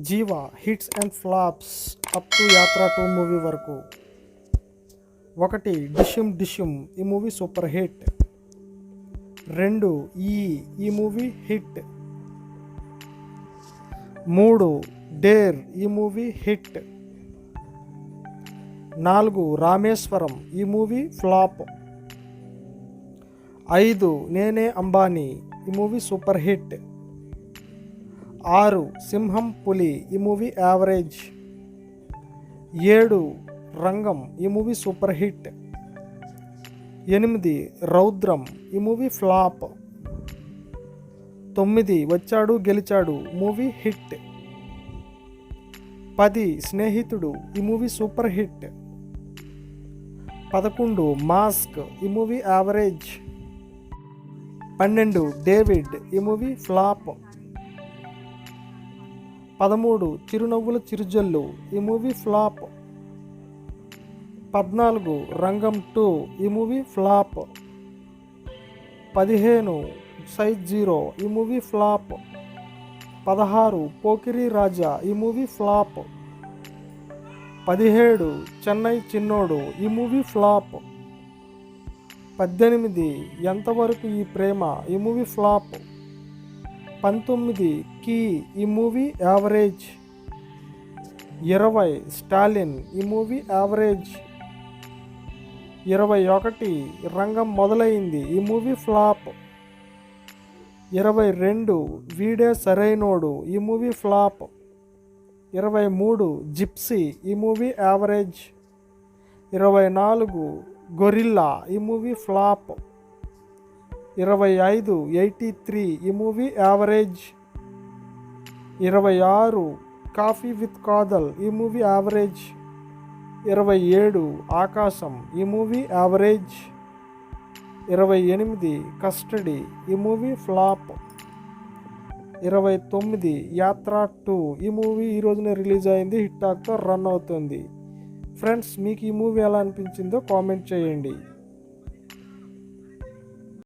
Jiva hits and flops up to Yatra 2 movie వరకు. 1 డిషుమ్ డిషుమ్ ఈ movie super hit. 2 ఈ movie hit. 3 dare ఈ movie hit. 4 Rameswaram ఈ మూవీ ఫ్లాప్. 5 నేనే అంబానీ ఈ మూవీ సూపర్ హిట్. 6 సింహం పులి ఈ మూవీ యావరేజ్. 7 రంగం ఈ మూవీ సూపర్ హిట్. 8 రౌద్రం ఈ మూవీ ఫ్లాప్. 9 వచ్చాడు గెలిచాడు మూవీ హిట్. 10 స్నేహితుడు ఈ మూవీ సూపర్ హిట్. 11 మాస్క్ ఈ మూవీ యావరేజ్. 12 డేవిడ్ ఈ మూవీ ఫ్లాప్. 13 చిరునవ్వుల చిరుజల్లు ఈ మూవీ ఫ్లాప్. 14 రంగం 2 ఈ మూవీ ఫ్లాప్. 15 సైజ్ 0 ఈ మూవీ ఫ్లాప్. 16 పోకిరి రాజా ఈ మూవీ ఫ్లాప్. 17 చెన్నై చిన్నోడు ఈ మూవీ ఫ్లాప్. 18 ఎంతవరకు ఈ ప్రేమ ఈ మూవీ ఫ్లాప్. 19 కీ ఈ మూవీ యావరేజ్. 20 స్టాలిన్ ఈ మూవీ యావరేజ్. 21 రంగం మొదలైంది ఈ మూవీ ఫ్లాప్. 22 వీడే సరైనోడు ఈ మూవీ ఫ్లాప్. 23 జిప్సీ ఈ మూవీ యావరేజ్. 24 గొరిల్లా ఈ మూవీ ఫ్లాప్. 25 83 ఈ movie average. 26 coffee with Kadhal ఈ మూవీ యావరేజ్. 27 ఆకాశం ఈ మూవీ యావరేజ్. 28 కస్టడీ ఈ మూవీ ఫ్లాప్. 29 యాత్ర 2 ఈ మూవీ ఈ రోజున రిలీజ్ అయింది. హిట్ టాక్తో రన్ అవుతుంది. ఫ్రెండ్స్, మీకు ఈ మూవీ ఎలా అనిపించిందో కామెంట్ చేయండి.